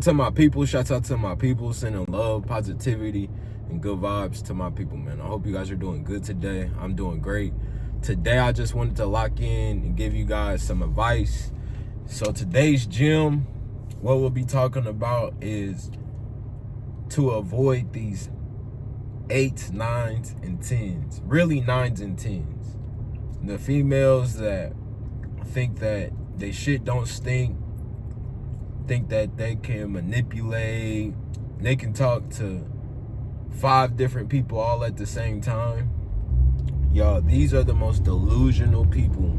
To my people, shouts out to my people, sending love, positivity, and good vibes to my people, man. I hope you guys are doing good today. I'm doing great. Today, I just wanted to lock in and give you guys some advice. So today's gym, what we'll be talking about is to avoid these 8s, 9s, and 10s. Really 9s and 10s. The females that think that they shit don't stink, think that they can manipulate, they can talk to 5 different people all at the same time. Y'all, these are the most delusional people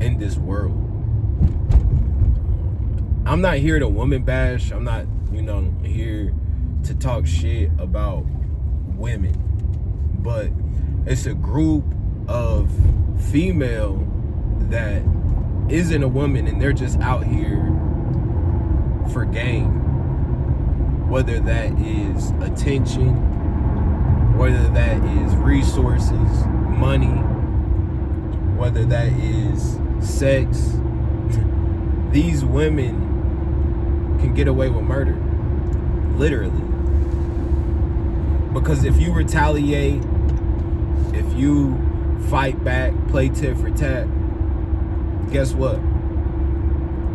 in this world. I'm not here to woman bash. I'm not, here to talk shit about women. But it's a group of female that isn't a woman and they're just out here for gain, whether that is attention, whether that is resources, money, whether that is sex. These women can get away with murder, literally, because if you retaliate, if you fight back, play tit for tat, guess what?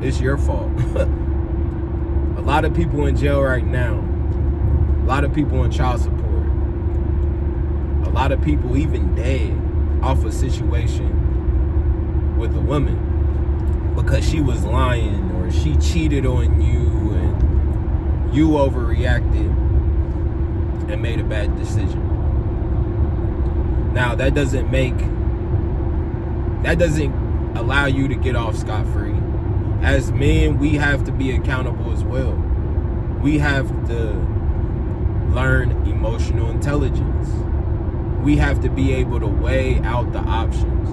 It's your fault. A lot of people in jail right now. A lot of people on child support. A lot of people even dead off a situation with a woman because she was lying or she cheated on you and you overreacted and made a bad decision. Now, that doesn't allow you to get off scot-free. As men, we have to be accountable as well. We have to learn emotional intelligence. We have to be able to weigh out the options.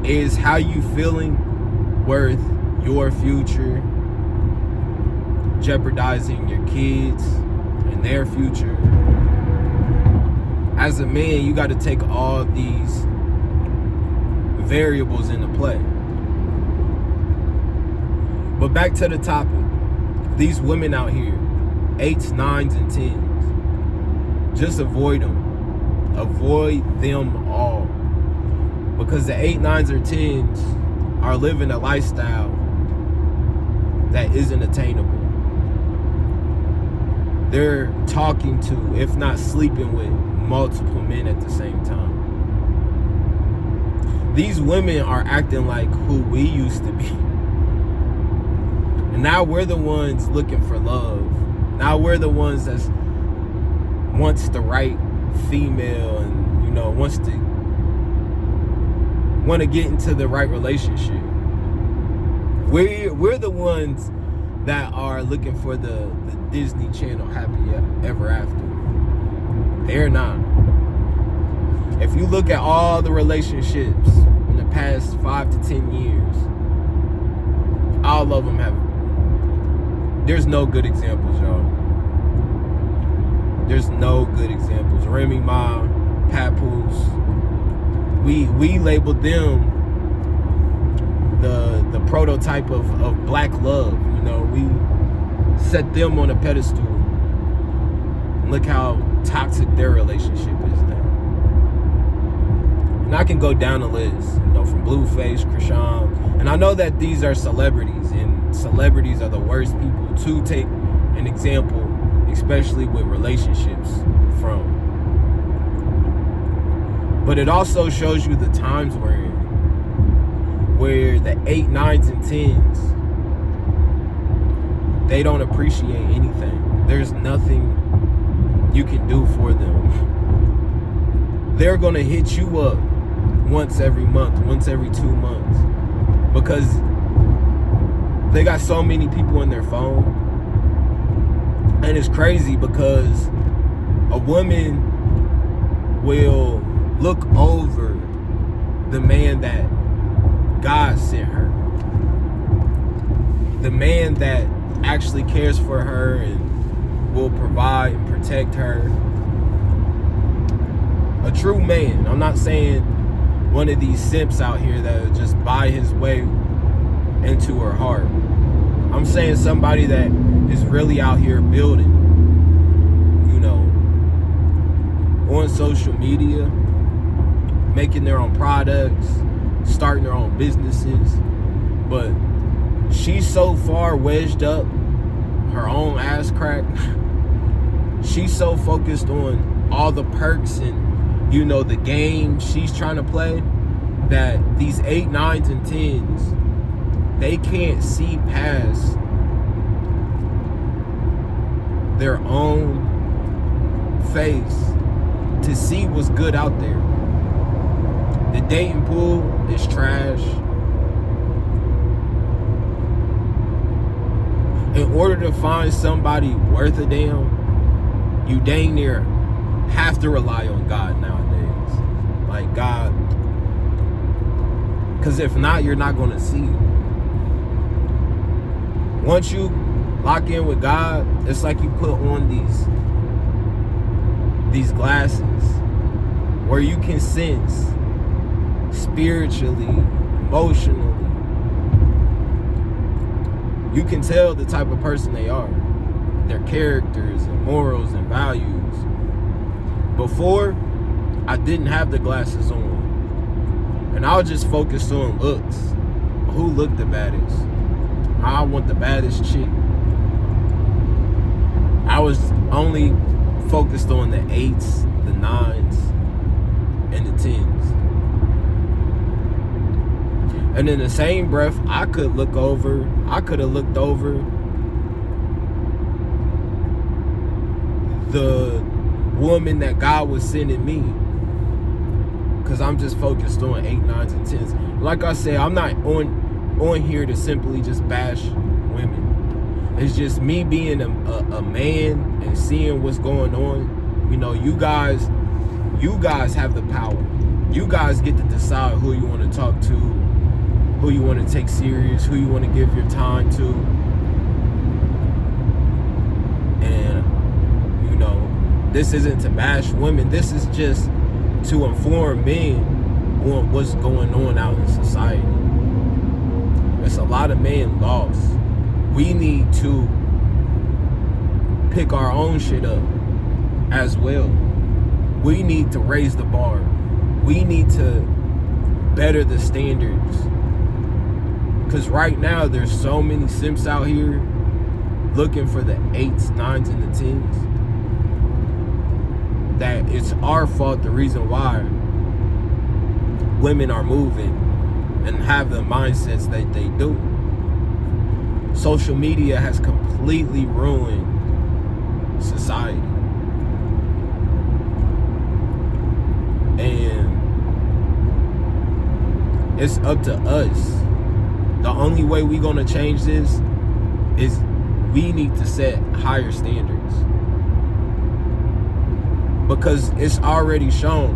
Is how you feeling worth your future, jeopardizing your kids and their future? As a man, you got to take all these variables into play. But back to the topic. These women out here, 8s, 9s, and 10s, just avoid them. Avoid them all. Because the 8, 9s, or 10s are living a lifestyle that isn't attainable. They're talking to, if not sleeping with, multiple men at the same time. These women are acting like who we used to be. And now we're the ones looking for love. Now we're the ones that wants the right female and, want to get into the right relationship. We're the ones that are looking for the Disney Channel happy ever after. They're not. If you look at all the relationships in the past 5 to 10 years, all of them have. There's no good examples, y'all. There's no good examples. Remy Ma, Papoose, we labeled them the prototype of black love. We set them on a pedestal. Look how toxic their relationship is now. And I can go down the list, from Blueface, Krishan. And I know that these are celebrities, and celebrities are the worst people to take an example, especially with relationships, from. But it also shows you the times we're in, where the 8, 9s, and 10s, they don't appreciate anything. There's nothing you can do for them. They're gonna hit you up once every month, once every 2 months, because they got so many people in their phone. And it's crazy because a woman will look over the man that God sent her, the man that actually cares for her and will provide and protect her. A true man. I'm not saying one of these simps out here that just buy his way into her heart. I'm saying somebody that is really out here building, on social media, making their own products, starting their own businesses. But she's so far wedged up, her own ass crack. She's so focused on all the perks and, the game she's trying to play, that these 8, 9s, and 10s, they can't see past their own face to see what's good out there. The dating pool is trash. In order to find somebody worth a damn, you dang near have to rely on God nowadays. Like God. Because if not, you're not going to see it. Once you lock in with God, it's like you put on these glasses where you can sense spiritually, emotionally. You can tell the type of person they are, their characters and morals and values. Before, I didn't have the glasses on, and I was just focused on looks. Who looked the baddest? I want the baddest chick. I was only focused on the 8s, the 9s, and the 10s. And in the same breath, I could have looked over the woman that God was sending me, because I'm just focused on 8, 9s, and 10s. Like I said, I'm not on here to simply just bash women. It's just me being a man and seeing what's going on. You guys have the power. You guys get to decide who you want to talk to, who you want to take serious, who you want to give your time to. And, this isn't to bash women. This is just to inform men on what's going on out in society. There's a lot of men lost. We need to pick our own shit up as well. We need to raise the bar. We need to better the standards. Because right now, there's so many simps out here looking for the 8s, 9s, and the 10s, that it's our fault, the reason why women are moving and have the mindsets that they do. Social media has completely ruined society. And it's up to us. The only way we're gonna change this is we need to set higher standards. Because it's already shown,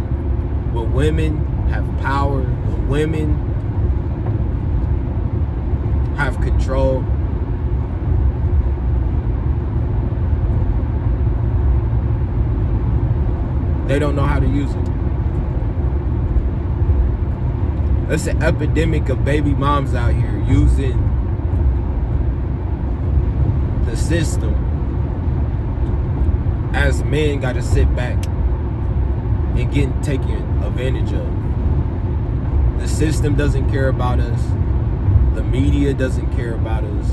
when women have power, when women have control, they don't know how to use it. There's an epidemic of baby moms out here using the system, as men got to sit back and get taken advantage of. The system doesn't care about us. The media doesn't care about us.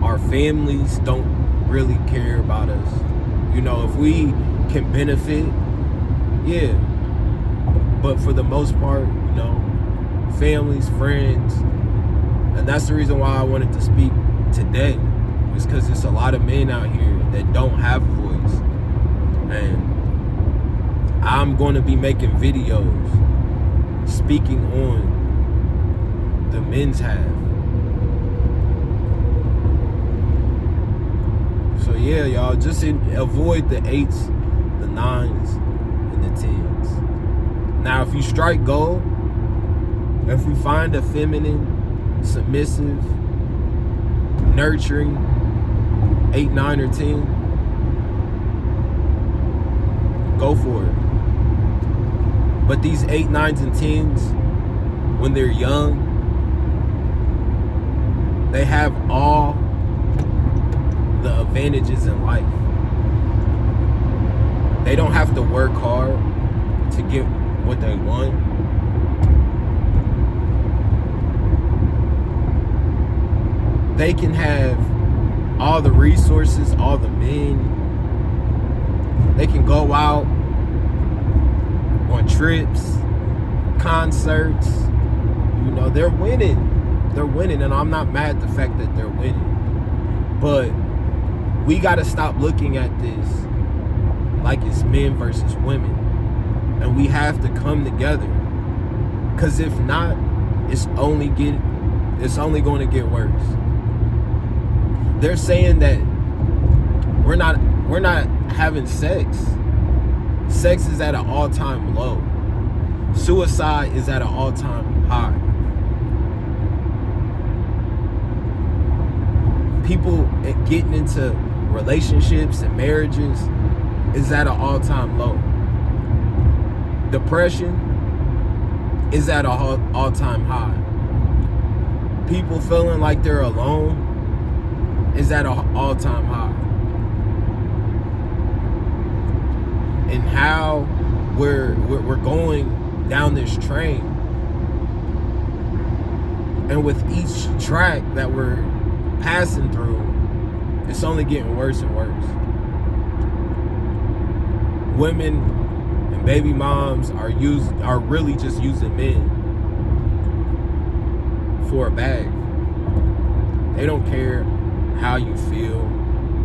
Our families don't really care about us. If we can benefit, yeah. But for the most part, families, friends. And that's the reason why I wanted to speak today. It's because there's a lot of men out here that don't have a voice. And I'm going to be making videos speaking on the men's half. So yeah, y'all, just avoid the 8s, the 9s, and the 10s. Now, if you strike gold, if you find a feminine, submissive, nurturing 8, 9, or 10, go for it. But these 8, 9s, and 10s, when they're young, They have all the advantages in life. They don't have to work hard to get what they want. They can have all the resources, all the men. They can go out on trips, concerts. You know, they're winning. They're winning, and I'm not mad at the fact that they're winning. But we got to stop looking at this like it's men versus women. And we have to come together. Because if not, it's only going to get worse. They're saying that we're not having sex. Sex is at an all-time low. Suicide is at an all-time high. People getting into relationships and marriages is at an all-time low. Depression is at an all-time high. People feeling like they're alone is at an all-time high. And how we're going down this train, and with each track that we're passing through, it's only getting worse and worse. Women and baby moms are really just using men for a bag. They don't care how you feel,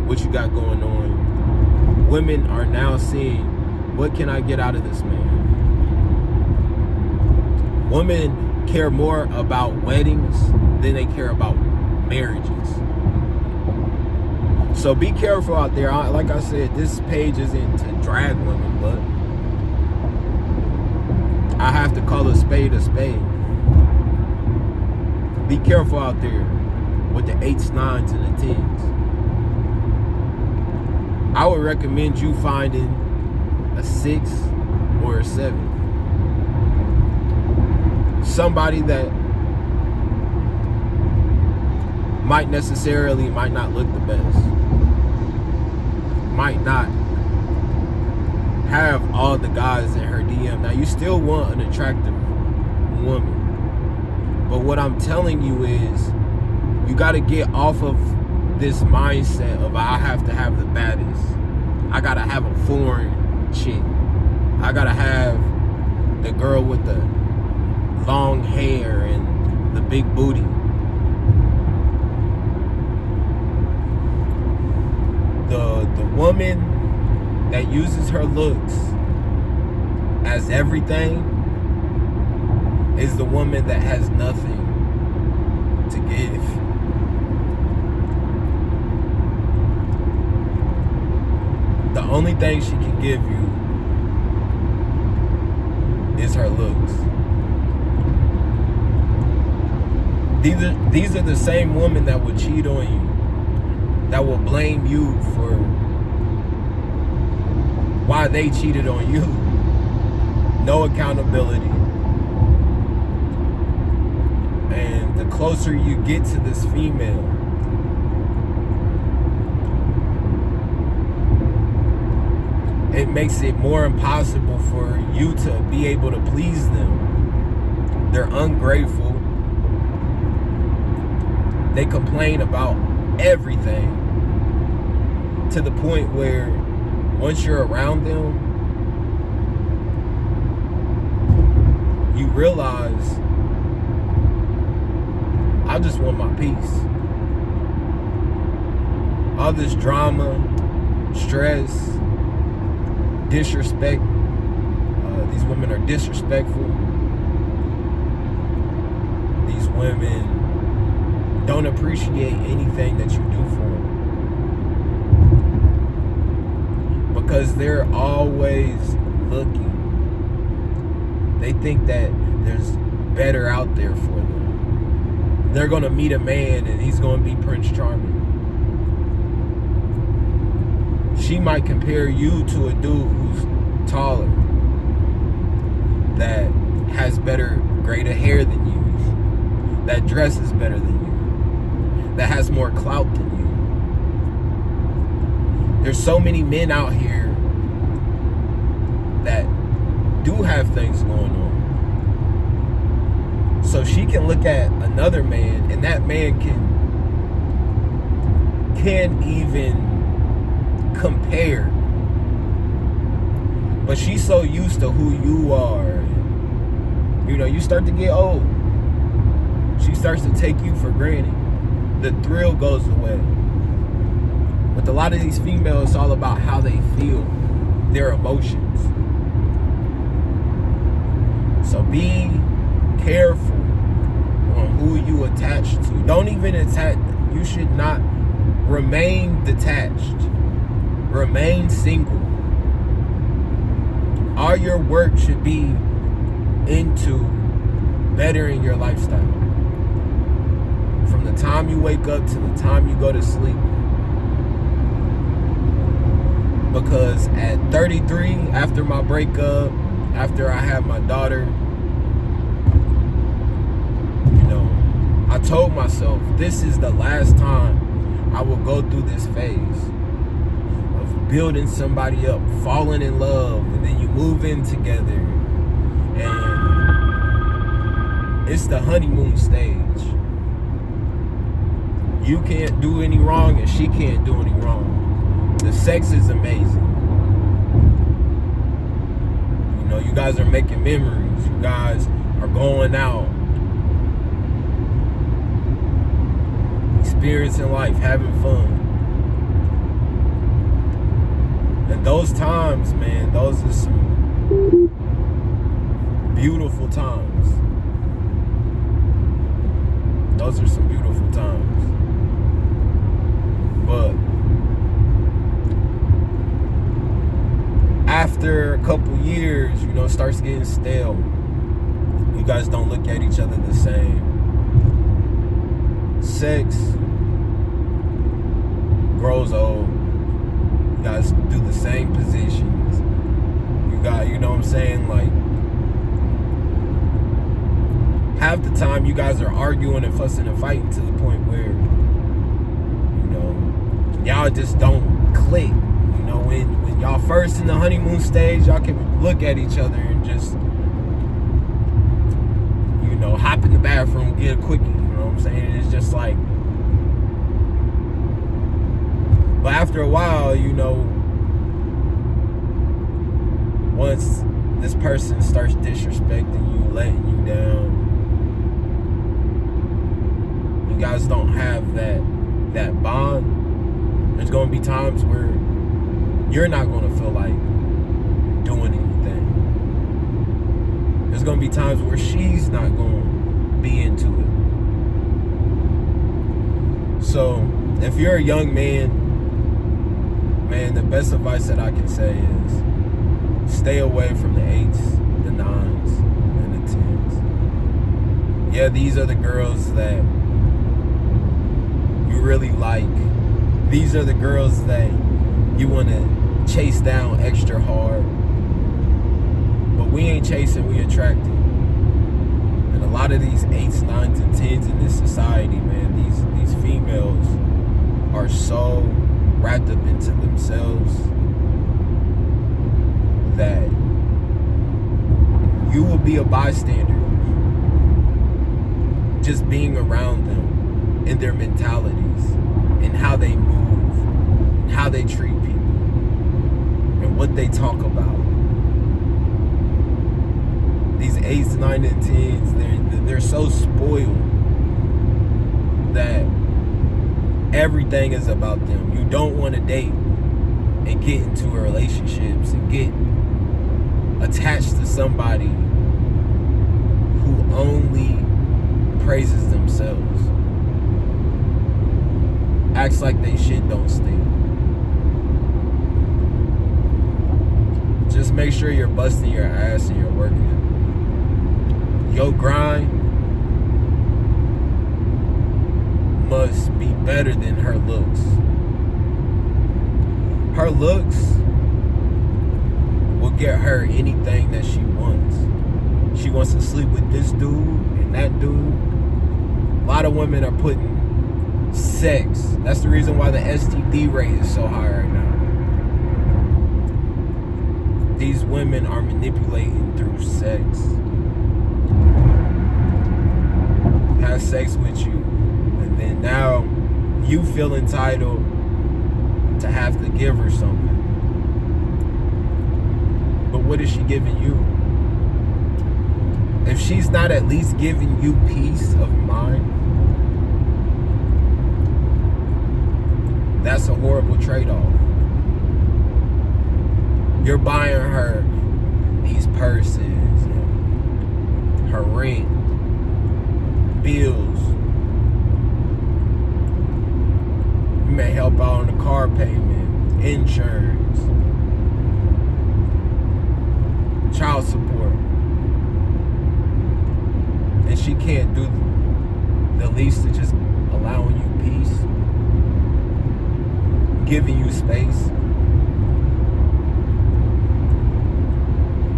what you got going on. Women are now seeing, what can I get out of this man? Women care more about weddings than they care about marriages. So be careful out there. Like I said, this page isn't to drag women, but I have to call a spade a spade. Be careful out there with the 8s, 9s, and the 10s. I would recommend you finding a 6 or a 7. Somebody that might not look the best, might not have all the guys in her DM. Now, you still want an attractive woman, but what I'm telling you is, you got to get off of this mindset of, I have to have the baddest. I got to have a foreign chick. I got to have the girl with the long hair and the big booty. The woman that uses her looks as everything is the woman that has nothing to give. The only thing she can give you is her looks. These are the same women that will cheat on you, that will blame you for why they cheated on you. No accountability. And the closer you get to this female, it makes it more impossible for you to be able to please them. They're ungrateful. They complain about everything, to the point where once you're around them, you realize, I just want my peace. All this drama, stress, disrespect. These women are disrespectful. These women don't appreciate anything that you do for them, because they're always looking. They think that there's better out there for them. They're gonna meet a man and he's gonna be Prince Charming. She might compare you to a dude who's taller, that has greater hair than you, that dresses better than you. that has more clout than you. There's so many men out here that do have things going on. So she can look at another man, and that man can't even compare. But she's so used to who you are. You know, you start to get old. She starts to take you for granted. The thrill goes away. With a lot of these females, it's all about how they feel, their emotions. So be careful on who you attach to. Don't even attach. You should not remain detached. Remain single. All your work should be into bettering your lifestyle. From the time you wake up to the time you go to sleep. Because at 33, after my breakup, after I had my daughter, I told myself this is the last time I will go through this phase of building somebody up, falling in love, and then you move in together, and it's the honeymoon stage. You can't do any wrong and she can't do any wrong. The sex is amazing. You know, you guys are making memories. You guys are going out, experiencing life, having fun. And those times, man, those are some beautiful times. Those are some beautiful times. But after a couple years, you know, it starts getting stale. You guys don't look at each other the same. Sex grows old. You guys do the same positions. You know what I'm saying? Like, half the time you guys are arguing and fussing and fighting to the point where, you know, y'all just don't click. You know, when y'all first in the honeymoon stage, y'all can look at each other and just, you know, hop in the bathroom, get a quickie. You know what I'm saying? It's just like, but after a while, you know, once this person starts disrespecting you, letting you down, you guys don't have that bond. There's going to be times where you're not going to feel like doing anything. There's going to be times where she's not going to be into it. So if you're a young man, the best advice that I can say is stay away from the 8s, the 9s, and the 10s. Yeah, these are the girls that you really like. These are the girls that you want to chase down extra hard. But we ain't chasing, we attracting. And a lot of these 8s, 9s, and 10s in this society, man, these females are so wrapped up into themselves that you will be a bystander just being around them and their mentalities and how they move and how they treat people and what they talk about. These 8s, 9s, and 10s, they're so spoiled that everything is about them. You don't want to date and get into relationships and get attached to somebody who only praises themselves, acts like they shit don't stink. Just make sure you're busting your ass and you're working. Your grind must be better than her looks. Her looks will get her anything that she wants. She wants to sleep with this dude and that dude. A lot of women are putting Sex. That's the reason why the STD rate is so high right now. These women are manipulating through sex. Have sex with you, and then now you feel entitled to have to give her something. But what is she giving you? If she's not at least giving you peace of mind, that's a horrible trade-off. You're buying her these purses, her rent, bills. You may help out on the car payment, insurance, child support. And she can't do the least of just allowing you peace, giving you space.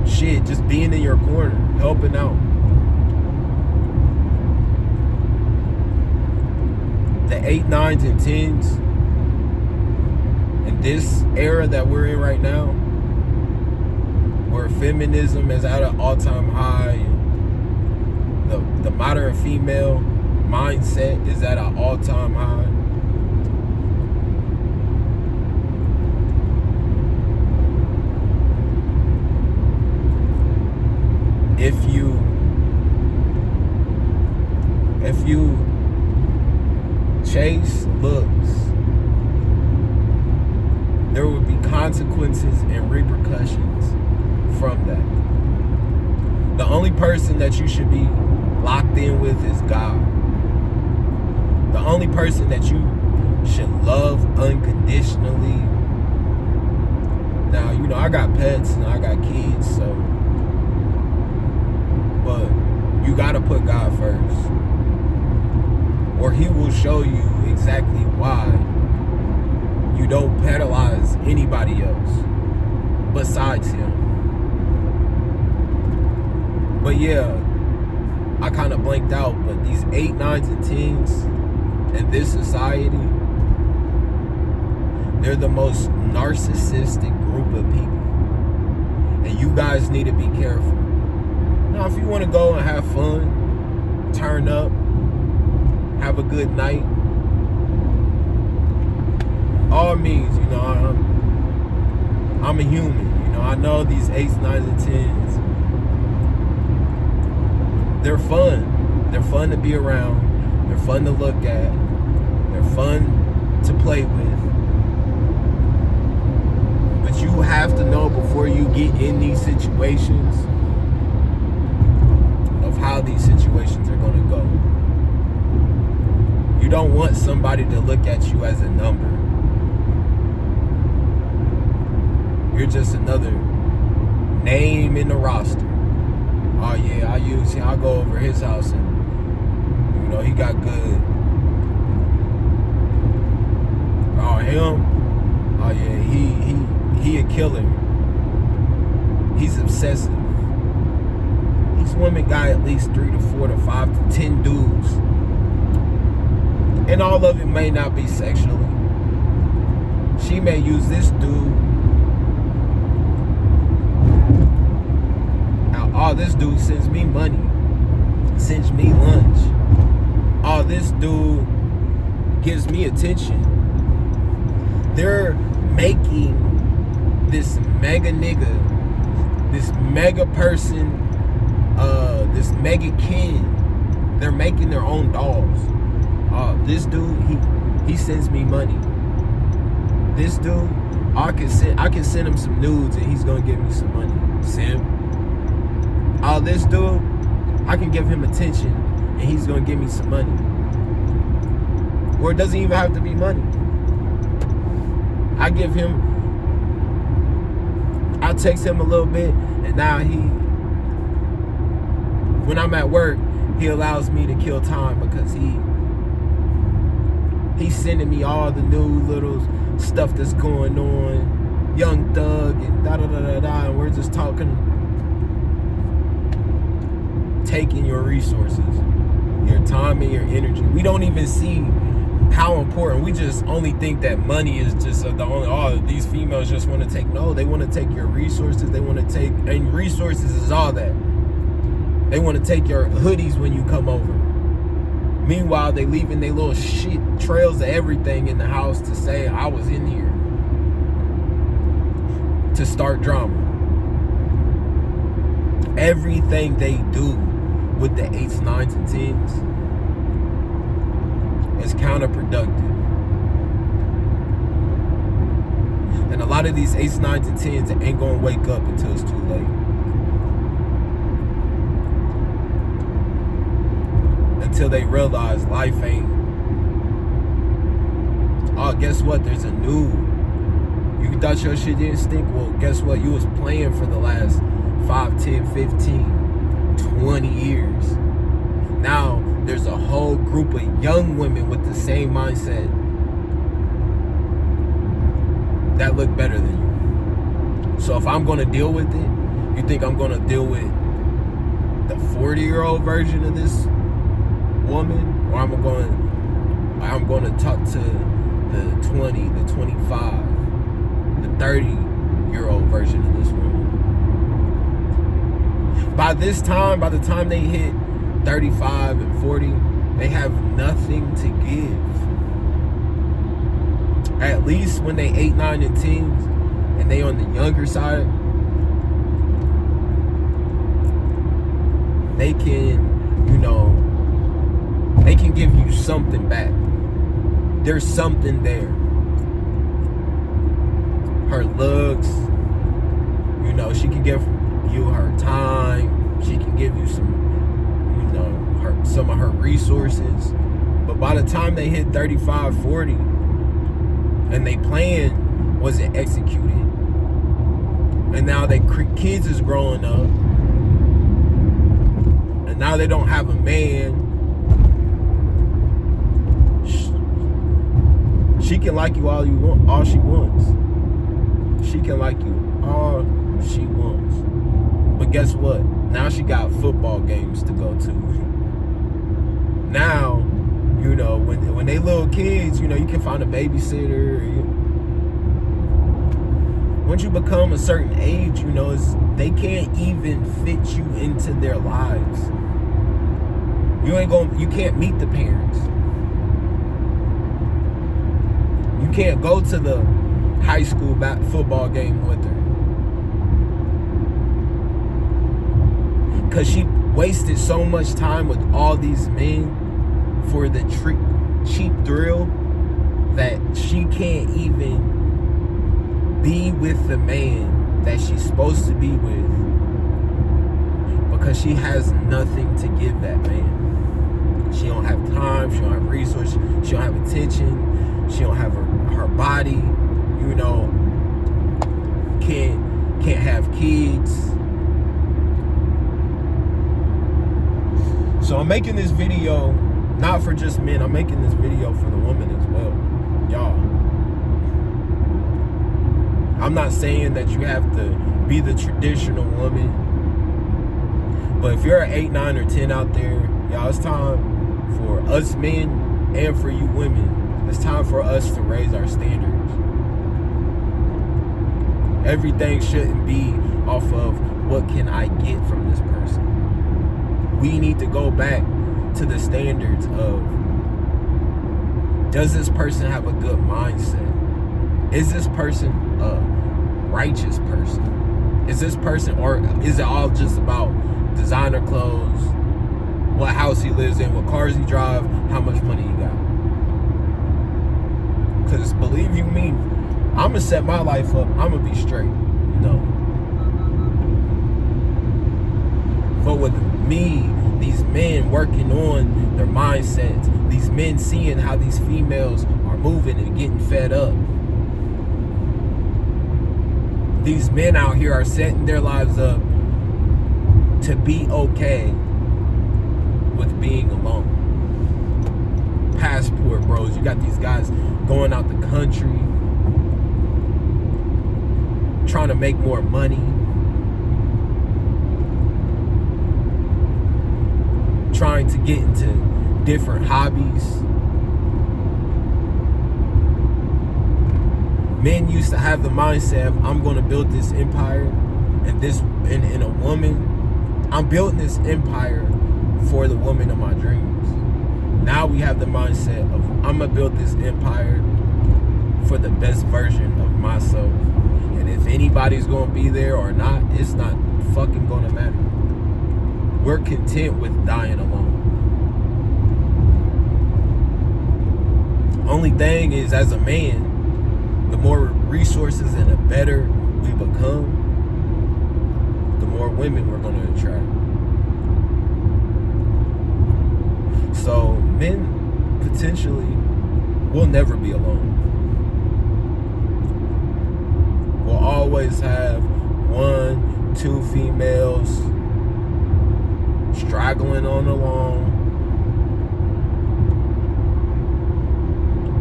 Shit, just being in your corner, helping out. The 8, 9s, and 10s in this era that we're in right now, where feminism is at an all-time high, and the modern female mindset is at an all-time high. If you chase looks, there will be consequences and repercussions from that. The only person that you should be locked in with is God. The only person that you should love unconditionally. Now, I got pets and I got kids, so, but you gotta put God first, or He will show you exactly why you don't penalize anybody else besides Him. But yeah, I kind of blanked out, but these 8, 9s, and 10s in this society, they're the most narcissistic group of people, and you guys need to be careful. Now, if you want to go and have fun, turn up, have a good night, all means, I'm a human. I know these 8s, 9s, and 10s, they're fun. They're fun to be around. They're fun to look at. They're fun to play with. But you have to know before you get in these situations of how these situations are going to go. You don't want somebody to look at you as a number. You're just another name in the roster. Oh yeah, I'll go over his house and he got good. Oh him? Oh yeah, he a killer. He's obsessive. These women got at least 3 to 4 to 5 to 10 dudes. And all of it may not be sexually. She may use this dude. Oh, this dude sends me money, sends me lunch. Oh, this dude gives me attention. They're making this mega nigga, this mega person, this mega kid. They're making their own dolls. Oh, this dude, he sends me money. This dude, I can send him some nudes and he's gonna give me some money. Sim. Oh, this dude, I can give him attention and he's gonna give me some money. Or it doesn't even have to be money. I text him a little bit, and now when I'm at work, he allows me to kill time because he's sending me all the new little stuff that's going on, Young Thug and da-da-da-da-da, and we're just talking, taking your resources, your time and your energy. We don't even see how important. We just only think that money is just the only, oh, these females just want to take. No, they want to take your resources. They want to take, and resources is all that. They want to take your hoodies when you come over. Meanwhile, they leaving their little shit trails of everything in the house to say, I was in here. To start drama. Everything they do with the 8s, 9s, and 10s is counterproductive. And a lot of these 8s, 9s, and 10s ain't gonna wake up until it's too late. Until they realize life ain't. Oh, guess what? There's a new. You thought your shit didn't stink? Well, guess what? You was playing for the last 5, 10, 15, 20 years. Now, there's a whole group of young women with the same mindset that look better than you. So if I'm going to deal with it, you think I'm going to deal with the 40-year-old version of this woman? Or I'm going to talk to the 20, the 25, the 30-year-old version of this woman. By the time they hit 35 and 40, they have nothing to give. At least when they 8, 9, and 10s, and they on the younger side, they can, they can give you something back. There's something there. Her looks, she can give you her time. She can give you some, some of her resources. But by the time they hit 35, 40, and they plan wasn't executed, and now their kids is growing up, and now they don't have a man. She can like you all she wants. She can like you all she wants. But guess what? Now she got football games to go to. Now, when they little kids, you can find a babysitter. Once you become a certain age, they can't even fit you into their lives. You can't meet the parents. You can't go to the high school football game with her. Because she wasted so much time with all these men for the cheap thrill that she can't even be with the man that she's supposed to be with, because she has nothing to give that man. She don't have time, she don't have resources, she don't have attention, she don't have her body, can't have kids. So I'm making this video not for just men. I'm making this video for the women as well. Y'all, I'm not saying that you have to be the traditional woman, but if you're an 8, 9, or 10 out there, y'all, it's time for us men and for you women. It's time for us to raise our standards. Everything shouldn't be off of what can I get from this person. We need to go back to the standards of, does this person have a good mindset? Is this person a righteous person? Is this person, or is it all just about designer clothes, what house he lives in, what cars he drive, how much money he got? Because believe you me, I'm going to set my life up. I'm going to be straight, But with me, these men working on their mindsets, these men seeing how these females are moving and getting fed up. These men out here are setting their lives up to be okay with being alone. Passport bros, you got these guys going out the country, trying to make more money, trying to get into different hobbies, Men used to have the mindset of, I'm going to build this empire, and in a woman, I'm building this empire for the woman of my dreams. Now we have the mindset of, I'm going to build this empire for the best version of myself. And if anybody's going to be there or not, it's not fucking going to matter. We're content with dying alone. Only thing is, as a man, the more resources and the better we become, the more women we're going to attract. So men potentially will never be alone. We'll always have 1, 2 females straggling on along.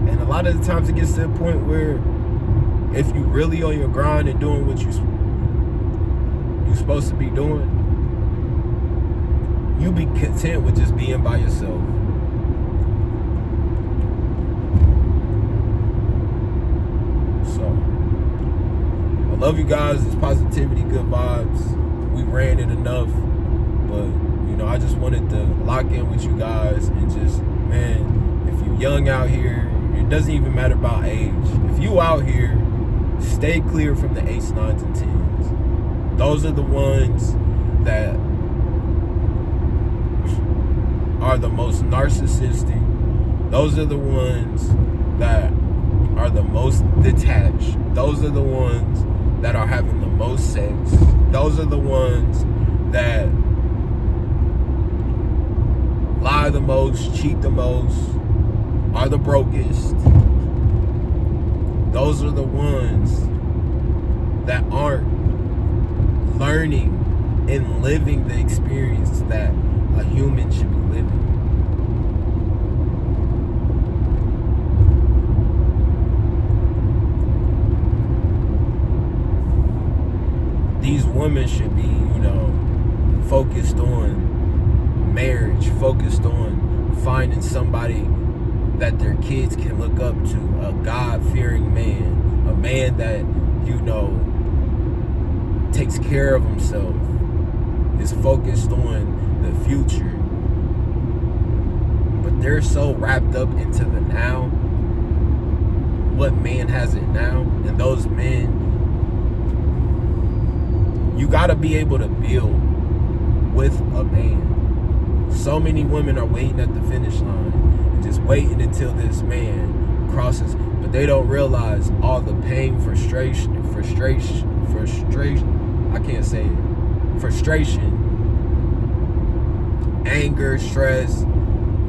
And a lot of the times it gets to the point where if you really on your grind and doing what you're supposed to be doing, you be content with just being by yourself. So, I love you guys. It's positivity, good vibes. We ran it enough, but I just wanted to lock in with you guys and just, man, if you're young out here, it doesn't even matter about age. If you out here, stay clear from the 8s, 9s, and 10s. Those are the ones that are the most narcissistic. Those are the ones that are the most detached. Those are the ones that are having the most sex. Those are the ones that lie the most, cheat the most, are the brokest. Those are the ones that aren't learning and living the experience that a human should be living. These women should be, focused on marriage, focused on finding somebody that their kids can look up to, a God-fearing man, a man that, takes care of himself, is focused on the future. But they're so wrapped up into the now, what man has it now, and those men, you gotta be able to build with a man. So many women are waiting at the finish line and just waiting until this man crosses, but they don't realize all the pain, frustration, anger, stress.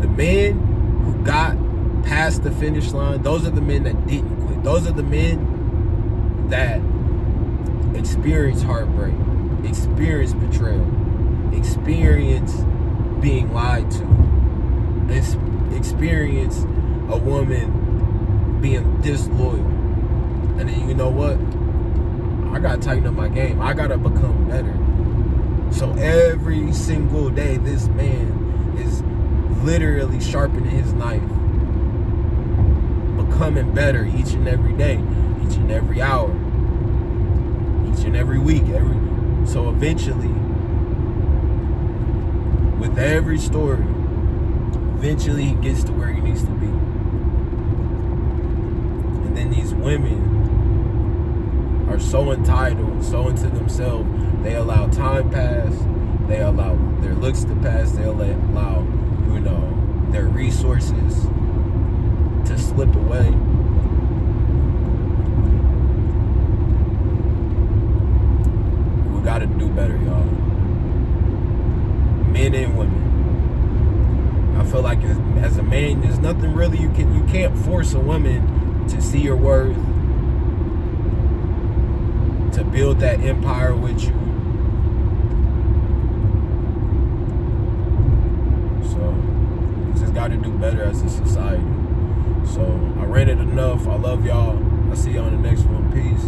The men who got past the finish line, those are the men that didn't quit. Those are the men that experience heartbreak, experience betrayal, experience being lied to, experience a woman being disloyal. And then, you know what? I gotta tighten up my game. I gotta become better. So every single day, this man is literally sharpening his knife, becoming better each and every day, each and every hour, each and every week. So eventually, with every story, eventually he gets to where he needs to be. And then these women are so entitled, so into themselves, they allow time pass, they allow their looks to pass, they allow, their resources to slip away. We gotta do better, y'all. Men and women. I feel like as a man, there's nothing really you can't force a woman to see your worth, to build that empire with you. So we just got to do better as a society. So I ran it enough. I love y'all. I'll see you on the next one. Peace.